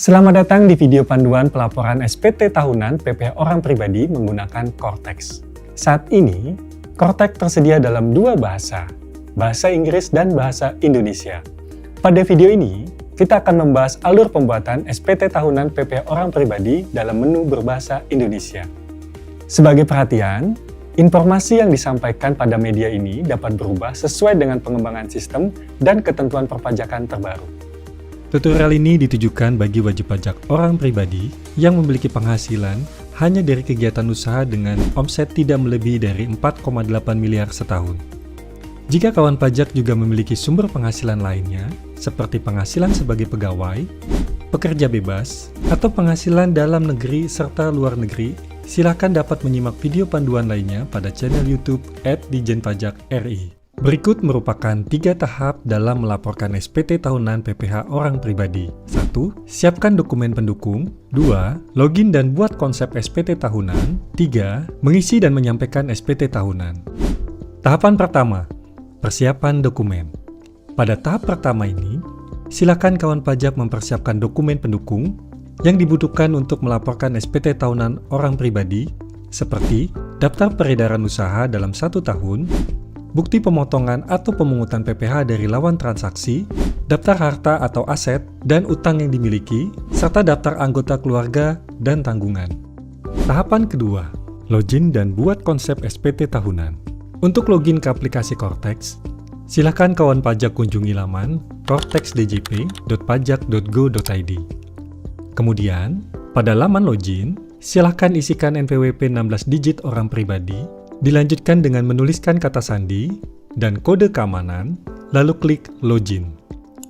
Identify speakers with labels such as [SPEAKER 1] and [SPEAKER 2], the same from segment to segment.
[SPEAKER 1] Selamat datang di video panduan pelaporan SPT tahunan PPh Orang Pribadi menggunakan Cortex. Saat ini, Cortex tersedia dalam dua bahasa, bahasa Inggris dan bahasa Indonesia. Pada video ini, kita akan membahas alur pembuatan SPT tahunan PPh Orang Pribadi dalam menu berbahasa Indonesia. Sebagai perhatian, informasi yang disampaikan pada media ini dapat berubah sesuai dengan pengembangan sistem dan ketentuan perpajakan terbaru.
[SPEAKER 2] Tutorial ini ditujukan bagi wajib pajak orang pribadi yang memiliki penghasilan hanya dari kegiatan usaha dengan omset tidak melebihi dari 4,8 miliar setahun. Jika kawan pajak juga memiliki sumber penghasilan lainnya, seperti penghasilan sebagai pegawai, pekerja bebas, atau penghasilan dalam negeri serta luar negeri, silakan dapat menyimak video panduan lainnya pada channel YouTube @Ditjenpajak.ri. Berikut merupakan 3 tahap dalam melaporkan SPT tahunan PPh Orang Pribadi. 1. Siapkan dokumen pendukung. 2. Login dan buat konsep SPT tahunan. 3. Mengisi dan menyampaikan SPT tahunan. Tahapan pertama, persiapan dokumen. Pada tahap pertama ini, silakan kawan pajak mempersiapkan dokumen pendukung yang dibutuhkan untuk melaporkan SPT tahunan orang pribadi, seperti daftar peredaran usaha dalam 1 tahun, bukti pemotongan atau pemungutan PPh dari lawan transaksi, daftar harta atau aset dan utang yang dimiliki, serta daftar anggota keluarga dan tanggungan. Tahapan kedua, login dan buat konsep SPT tahunan. Untuk login ke aplikasi Cortex, silakan kawan pajak kunjungi laman cortexdjp.pajak.go.id. Kemudian, pada laman login, silakan isikan NPWP 16 digit orang pribadi, dilanjutkan dengan menuliskan kata sandi dan kode keamanan, lalu klik login.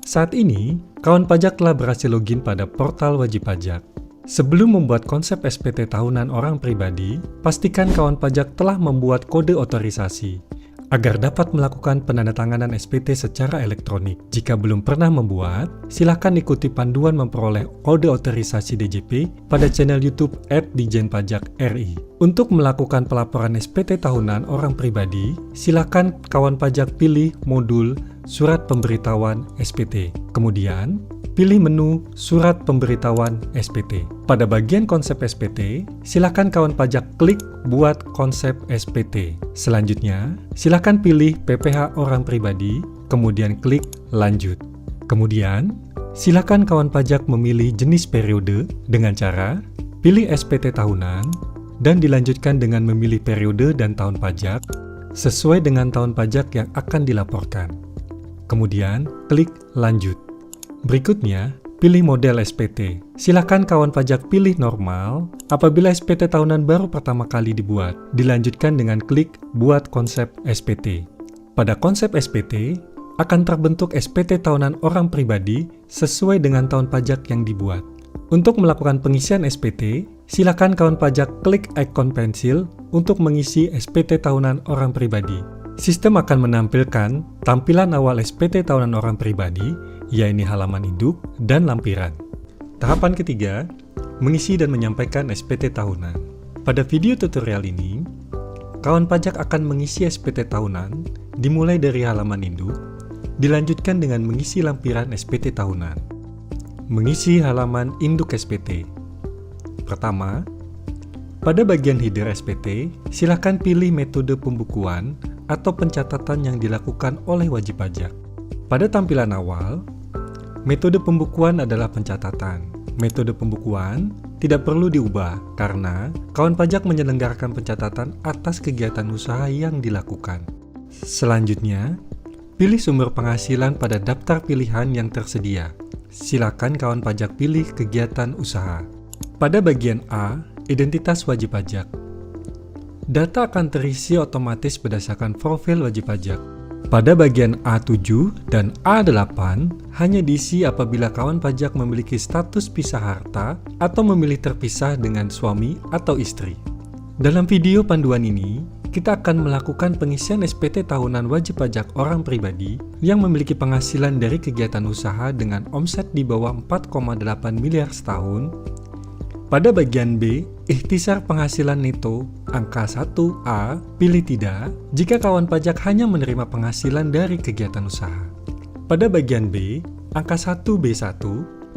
[SPEAKER 2] Saat ini, kawan pajak telah berhasil login pada portal wajib pajak. Sebelum membuat konsep SPT tahunan orang pribadi, pastikan kawan pajak telah membuat kode otorisasi agar dapat melakukan penandatanganan SPT secara elektronik. Jika belum pernah membuat, silakan ikuti panduan memperoleh kode otorisasi DJP pada channel YouTube @Ditjenpajak.ri. Untuk melakukan pelaporan SPT tahunan orang pribadi, silakan kawan pajak pilih modul Surat Pemberitahuan SPT. Kemudian, pilih menu Surat Pemberitahuan SPT. Pada bagian konsep SPT, silakan kawan pajak klik Buat Konsep SPT. Selanjutnya, silakan pilih PPh Orang Pribadi, kemudian klik Lanjut. Kemudian, silakan kawan pajak memilih jenis periode dengan cara pilih SPT tahunan dan dilanjutkan dengan memilih periode dan tahun pajak sesuai dengan tahun pajak yang akan dilaporkan. Kemudian, klik Lanjut. Berikutnya, pilih model SPT. Silakan kawan pajak pilih normal apabila SPT tahunan baru pertama kali dibuat. Dilanjutkan dengan klik Buat Konsep SPT. Pada konsep SPT, akan terbentuk SPT tahunan orang pribadi sesuai dengan tahun pajak yang dibuat. Untuk melakukan pengisian SPT, silakan kawan pajak klik ikon pensil untuk mengisi SPT tahunan orang pribadi. Sistem akan menampilkan tampilan awal SPT tahunan orang pribadi, yaitu halaman induk dan lampiran. Tahapan ketiga, mengisi dan menyampaikan SPT tahunan. Pada video tutorial ini, kawan pajak akan mengisi SPT tahunan dimulai dari halaman induk, dilanjutkan dengan mengisi lampiran SPT tahunan. Mengisi halaman induk SPT. Pertama, pada bagian header SPT, silakan pilih metode pembukuan atau pencatatan yang dilakukan oleh wajib pajak. Pada tampilan awal, metode pembukuan adalah pencatatan. Metode pembukuan tidak perlu diubah karena kawan pajak menyelenggarakan pencatatan atas kegiatan usaha yang dilakukan. Selanjutnya, pilih sumber penghasilan pada daftar pilihan yang tersedia. Silakan kawan pajak pilih kegiatan usaha. Pada bagian A, identitas wajib pajak. Data akan terisi otomatis berdasarkan profil wajib pajak. Pada bagian A7 dan A8 hanya diisi apabila kawan pajak memiliki status pisah harta atau memilih terpisah dengan suami atau istri. Dalam video panduan ini, kita akan melakukan pengisian SPT tahunan wajib pajak orang pribadi yang memiliki penghasilan dari kegiatan usaha dengan omset di bawah 4,8 miliar setahun. Pada bagian B, ikhtisar penghasilan neto, angka 1A, pilih tidak jika kawan pajak hanya menerima penghasilan dari kegiatan usaha. Pada bagian B, angka 1B1,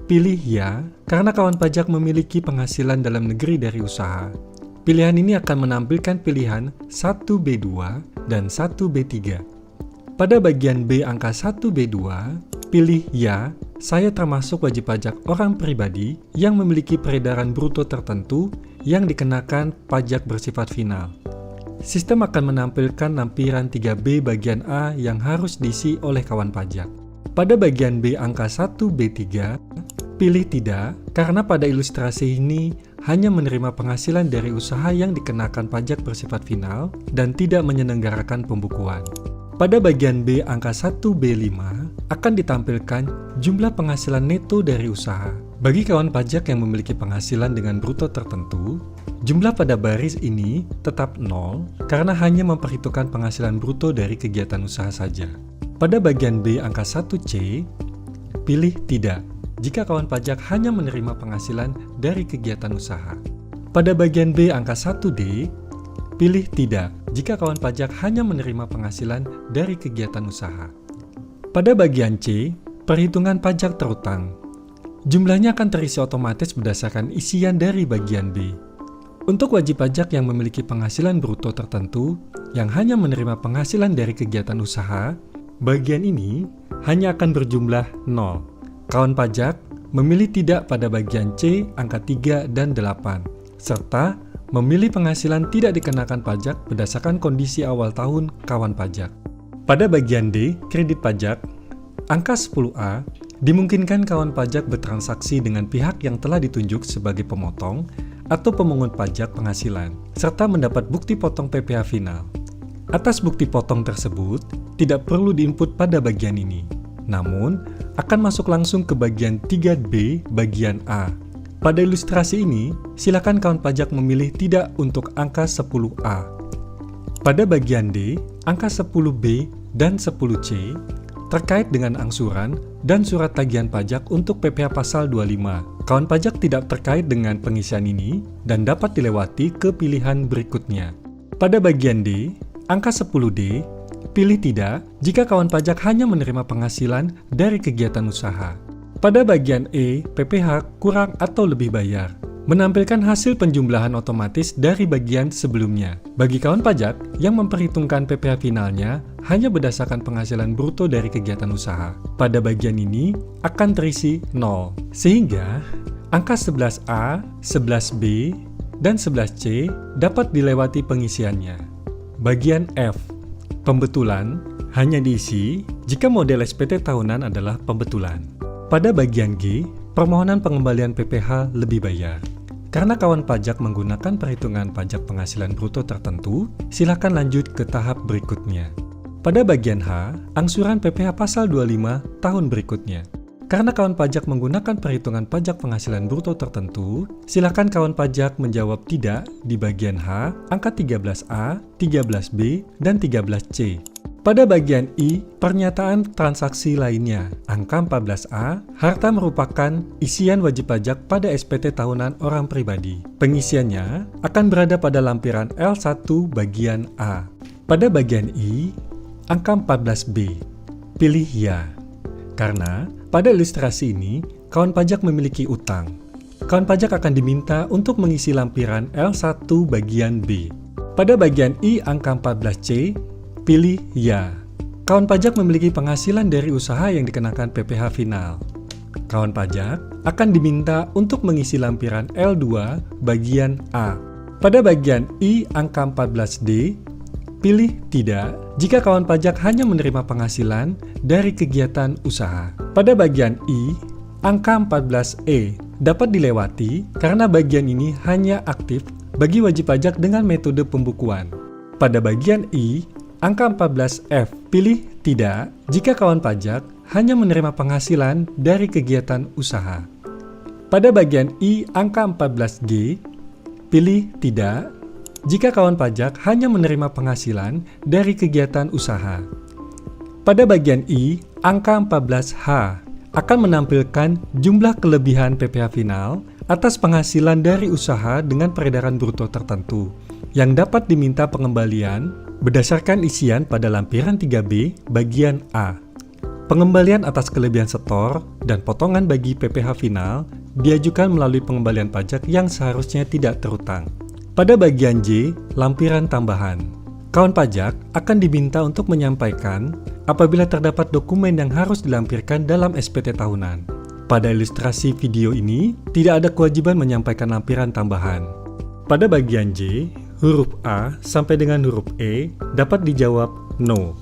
[SPEAKER 2] pilih ya karena kawan pajak memiliki penghasilan dalam negeri dari usaha. Pilihan ini akan menampilkan pilihan 1B2 dan 1B3. Pada bagian B angka 1B2, pilih ya, saya termasuk wajib pajak orang pribadi yang memiliki peredaran bruto tertentu yang dikenakan pajak bersifat final. Sistem akan menampilkan lampiran 3B bagian A yang harus diisi oleh kawan pajak. Pada bagian B angka 1B3, pilih tidak karena pada ilustrasi ini hanya menerima penghasilan dari usaha yang dikenakan pajak bersifat final dan tidak menyelenggarakan pembukuan. Pada bagian B angka 1B5 akan ditampilkan jumlah penghasilan neto dari usaha. Bagi kawan pajak yang memiliki penghasilan dengan bruto tertentu, jumlah pada baris ini tetap 0 karena hanya memperhitungkan penghasilan bruto dari kegiatan usaha saja. Pada bagian B angka 1C, pilih tidak jika kawan pajak hanya menerima penghasilan dari kegiatan usaha. Pada bagian B angka 1D, pilih tidak jika kawan pajak hanya menerima penghasilan dari kegiatan usaha. Pada bagian C, perhitungan pajak terutang. Jumlahnya akan terisi otomatis berdasarkan isian dari bagian B. Untuk wajib pajak yang memiliki penghasilan bruto tertentu yang hanya menerima penghasilan dari kegiatan usaha, bagian ini hanya akan berjumlah 0. Kawan pajak memilih tidak pada bagian C angka 3 dan 8, serta memilih penghasilan tidak dikenakan pajak berdasarkan kondisi awal tahun kawan pajak. Pada bagian D, kredit pajak, angka 10A, dimungkinkan kawan pajak bertransaksi dengan pihak yang telah ditunjuk sebagai pemotong atau pemungut pajak penghasilan, serta mendapat bukti potong PPh final. Atas bukti potong tersebut, tidak perlu diinput pada bagian ini, namun akan masuk langsung ke bagian 3B bagian A. Pada ilustrasi ini, silakan kawan pajak memilih tidak untuk angka 10A. Pada bagian D, angka 10B dan 10C terkait dengan angsuran dan surat tagihan pajak untuk PPh pasal 25. Kawan pajak tidak terkait dengan pengisian ini dan dapat dilewati ke pilihan berikutnya. Pada bagian D, angka 10D, pilih tidak jika kawan pajak hanya menerima penghasilan dari kegiatan usaha. Pada bagian E, PPh kurang atau lebih bayar, menampilkan hasil penjumlahan otomatis dari bagian sebelumnya. Bagi kawan pajak yang memperhitungkan PPh finalnya hanya berdasarkan penghasilan bruto dari kegiatan usaha, pada bagian ini akan terisi 0. Sehingga angka 11A, 11B, dan 11C dapat dilewati pengisiannya. Bagian F, pembetulan, hanya diisi jika model SPT tahunan adalah pembetulan. Pada bagian G, permohonan pengembalian PPh lebih bayar. Karena kawan pajak menggunakan perhitungan pajak penghasilan bruto tertentu, silakan lanjut ke tahap berikutnya. Pada bagian H, angsuran PPh pasal 25 tahun berikutnya. Karena kawan pajak menggunakan perhitungan pajak penghasilan bruto tertentu, silakan kawan pajak menjawab tidak di bagian H, angka 13A, 13B, dan 13C. Pada bagian I, pernyataan transaksi lainnya, angka 14A, harta merupakan isian wajib pajak pada SPT tahunan orang pribadi. Pengisiannya akan berada pada lampiran L1 bagian A. Pada bagian I, angka 14B, pilih ya. Karena pada ilustrasi ini, kawan pajak memiliki utang. Kawan pajak akan diminta untuk mengisi lampiran L1 bagian B. Pada bagian I angka 14C, pilih ya. Kawan pajak memiliki penghasilan dari usaha yang dikenakan PPh final. Kawan pajak akan diminta untuk mengisi lampiran L2 bagian A. Pada bagian I angka 14D, pilih tidak jika kawan pajak hanya menerima penghasilan dari kegiatan usaha. Pada bagian I, angka 14E dapat dilewati karena bagian ini hanya aktif bagi wajib pajak dengan metode pembukuan. Pada bagian I, angka 14F, pilih tidak jika kawan pajak hanya menerima penghasilan dari kegiatan usaha. Pada bagian I, angka 14G, pilih tidak jika kawan pajak hanya menerima penghasilan dari kegiatan usaha. Pada bagian I, angka 14H akan menampilkan jumlah kelebihan PPh final atas penghasilan dari usaha dengan peredaran bruto tertentu yang dapat diminta pengembalian berdasarkan isian pada lampiran 3B bagian A. Pengembalian atas kelebihan setor dan potongan bagi PPh final diajukan melalui pengembalian pajak yang seharusnya tidak terutang. Pada bagian J, lampiran tambahan. Kawan pajak akan diminta untuk menyampaikan apabila terdapat dokumen yang harus dilampirkan dalam SPT tahunan. Pada ilustrasi video ini, tidak ada kewajiban menyampaikan lampiran tambahan. Pada bagian J, huruf A sampai dengan huruf E dapat dijawab no.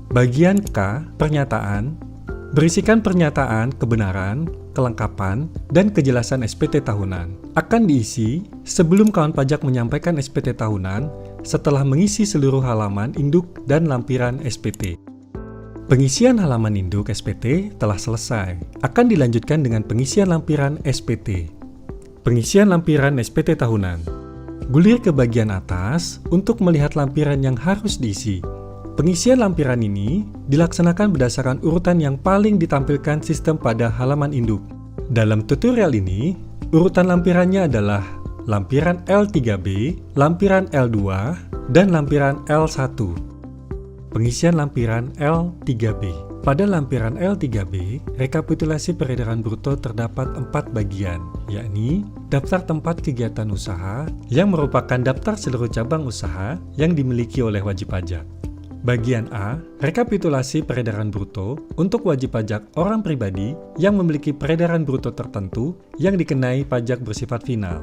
[SPEAKER 2] Bagian K, pernyataan, berisikan pernyataan, kebenaran, kelengkapan, dan kejelasan SPT tahunan. Akan diisi sebelum kawan pajak menyampaikan SPT tahunan setelah mengisi seluruh halaman induk dan lampiran SPT. Pengisian halaman induk SPT telah selesai. Akan dilanjutkan dengan pengisian lampiran SPT. Pengisian lampiran SPT tahunan. Gulir ke bagian atas untuk melihat lampiran yang harus diisi. Pengisian lampiran ini dilaksanakan berdasarkan urutan yang paling ditampilkan sistem pada halaman induk. Dalam tutorial ini, urutan lampirannya adalah lampiran L3B, lampiran L2, dan lampiran L1. Pengisian lampiran L3B. Pada lampiran L3B, rekapitulasi peredaran bruto terdapat 4 bagian, yakni daftar tempat kegiatan usaha yang merupakan daftar seluruh cabang usaha yang dimiliki oleh wajib pajak. Bagian A, rekapitulasi peredaran bruto untuk wajib pajak orang pribadi yang memiliki peredaran bruto tertentu yang dikenai pajak bersifat final.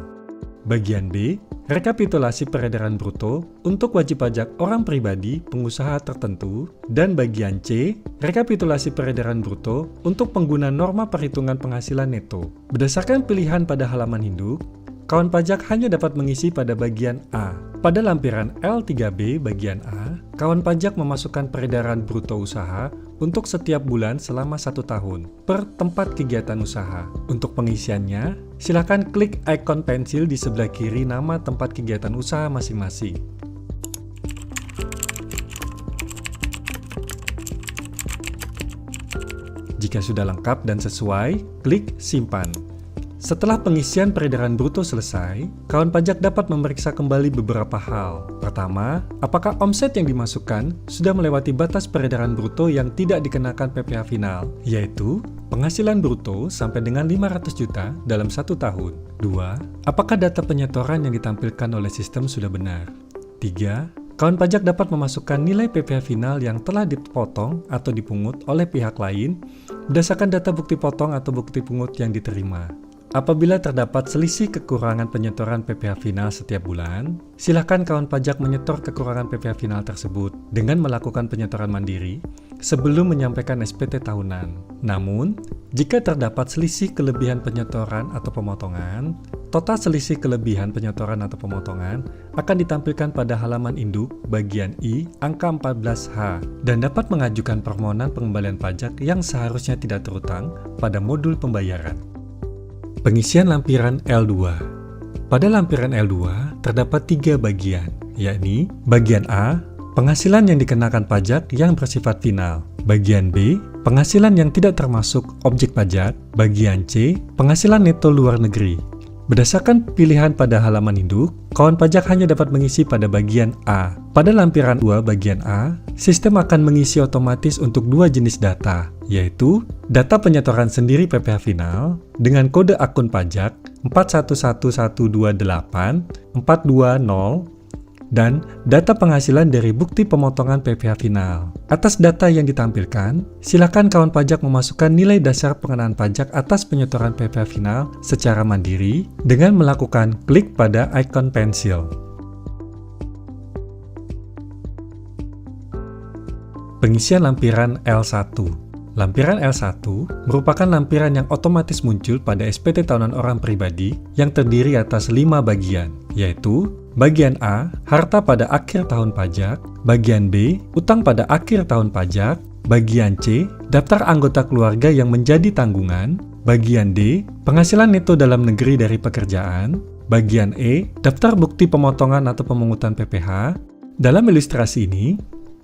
[SPEAKER 2] Bagian B, rekapitulasi peredaran bruto untuk wajib pajak orang pribadi pengusaha tertentu. Dan bagian C, rekapitulasi peredaran bruto untuk pengguna norma perhitungan penghasilan neto. Berdasarkan pilihan pada halaman induk, kawan pajak hanya dapat mengisi pada bagian A. Pada lampiran L3B bagian A, kawan pajak memasukkan peredaran bruto usaha untuk setiap bulan selama 1 tahun per tempat kegiatan usaha. Untuk pengisiannya, silakan klik ikon pensil di sebelah kiri nama tempat kegiatan usaha masing-masing. Jika sudah lengkap dan sesuai, klik simpan. Setelah pengisian peredaran bruto selesai, kawan pajak dapat memeriksa kembali beberapa hal. Pertama, apakah omset yang dimasukkan sudah melewati batas peredaran bruto yang tidak dikenakan PPh final, yaitu penghasilan bruto sampai dengan 500 juta dalam 1 tahun. 2. Apakah data penyetoran yang ditampilkan oleh sistem sudah benar? 3. Kawan pajak dapat memasukkan nilai PPh final yang telah dipotong atau dipungut oleh pihak lain berdasarkan data bukti potong atau bukti pungut yang diterima. Apabila terdapat selisih kekurangan penyetoran PPh final setiap bulan, silakan kawan pajak menyetor kekurangan PPh final tersebut dengan melakukan penyetoran mandiri sebelum menyampaikan SPT tahunan. Namun, jika terdapat selisih kelebihan penyetoran atau pemotongan, total selisih kelebihan penyetoran atau pemotongan akan ditampilkan pada halaman induk bagian I angka 14H dan dapat mengajukan permohonan pengembalian pajak yang seharusnya tidak terutang pada modul pembayaran. Pengisian lampiran L2. Pada lampiran L2 terdapat 3 bagian, yakni bagian A, penghasilan yang dikenakan pajak yang bersifat final. Bagian B, penghasilan yang tidak termasuk objek pajak. Bagian C, penghasilan neto luar negeri. Berdasarkan pilihan pada halaman induk, kawan pajak hanya dapat mengisi pada bagian A. Pada lampiran 2 bagian A, sistem akan mengisi otomatis untuk 2 jenis data, yaitu data penyetoran sendiri PPh final dengan kode akun pajak 4111284220 dan data penghasilan dari bukti pemotongan PPh final. Atas data yang ditampilkan, silakan kawan pajak memasukkan nilai dasar pengenaan pajak atas penyetoran PPh final secara mandiri dengan melakukan klik pada ikon pensil. Pengisian lampiran L1. Lampiran L1 merupakan lampiran yang otomatis muncul pada SPT tahunan orang pribadi yang terdiri atas 5 bagian, yaitu bagian A, harta pada akhir tahun pajak, bagian B, utang pada akhir tahun pajak, bagian C, daftar anggota keluarga yang menjadi tanggungan, bagian D, penghasilan neto dalam negeri dari pekerjaan, bagian E, daftar bukti pemotongan atau pemungutan PPh. Dalam ilustrasi ini,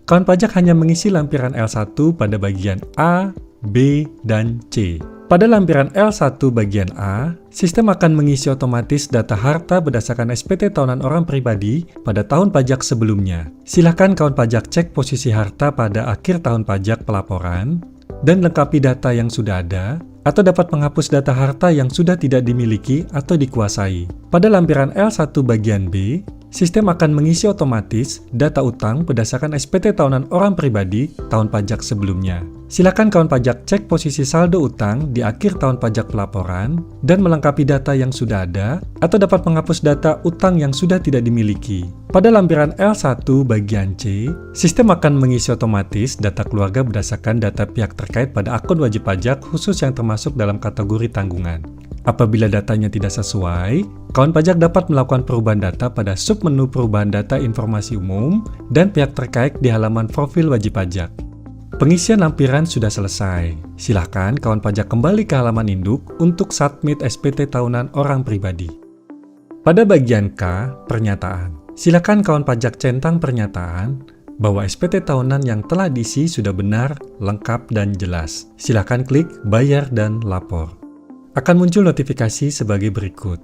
[SPEAKER 2] kawan pajak hanya mengisi lampiran L1 pada bagian A, B, dan C. Pada lampiran L1 bagian A, sistem akan mengisi otomatis data harta berdasarkan SPT tahunan orang pribadi pada tahun pajak sebelumnya. Silakan kawan pajak cek posisi harta pada akhir tahun pajak pelaporan dan lengkapi data yang sudah ada, atau dapat menghapus data harta yang sudah tidak dimiliki atau dikuasai. Pada lampiran L1 bagian B, sistem akan mengisi otomatis data utang berdasarkan SPT tahunan orang pribadi tahun pajak sebelumnya. Silakan kawan pajak cek posisi saldo utang di akhir tahun pajak pelaporan dan melengkapi data yang sudah ada atau dapat menghapus data utang yang sudah tidak dimiliki. Pada lampiran L1 bagian C, sistem akan mengisi otomatis data keluarga berdasarkan data pihak terkait pada akun wajib pajak khusus yang termasuk dalam kategori tanggungan. Apabila datanya tidak sesuai, kawan pajak dapat melakukan perubahan data pada submenu perubahan data informasi umum dan pihak terkait di halaman profil wajib pajak. Pengisian lampiran sudah selesai. Silakan kawan pajak kembali ke halaman induk untuk submit SPT tahunan orang pribadi. Pada bagian K, pernyataan. Silakan kawan pajak centang pernyataan bahwa SPT tahunan yang telah diisi sudah benar, lengkap, dan jelas. Silakan klik bayar dan lapor. Akan muncul notifikasi sebagai berikut.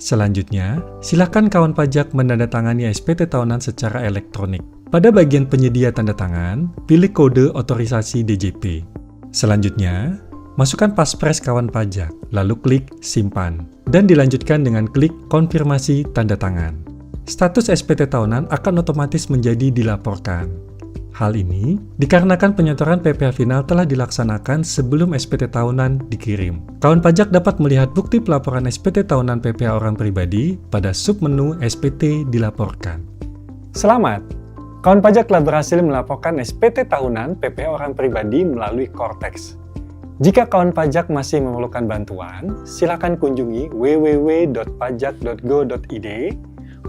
[SPEAKER 2] Selanjutnya, silakan kawan pajak menandatangani SPT tahunan secara elektronik. Pada bagian penyedia tanda tangan, pilih kode otorisasi DJP. Selanjutnya, masukkan paspres kawan pajak, lalu klik simpan, dan dilanjutkan dengan klik konfirmasi tanda tangan. Status SPT tahunan akan otomatis menjadi dilaporkan. Hal ini dikarenakan penyetoran PPh final telah dilaksanakan sebelum SPT tahunan dikirim. Kawan pajak dapat melihat bukti pelaporan SPT tahunan PPh orang pribadi pada submenu SPT dilaporkan.
[SPEAKER 1] Selamat! Kawan pajak telah berhasil melaporkan SPT tahunan PPh orang pribadi melalui Cortex. Jika kawan pajak masih memerlukan bantuan, silakan kunjungi www.pajak.go.id,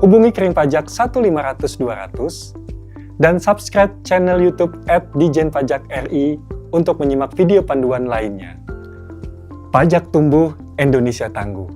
[SPEAKER 1] hubungi Kering Pajak 1500200, dan subscribe channel YouTube @Dijen-Pajak-RI untuk menyimak video panduan lainnya. Pajak tumbuh, Indonesia tangguh.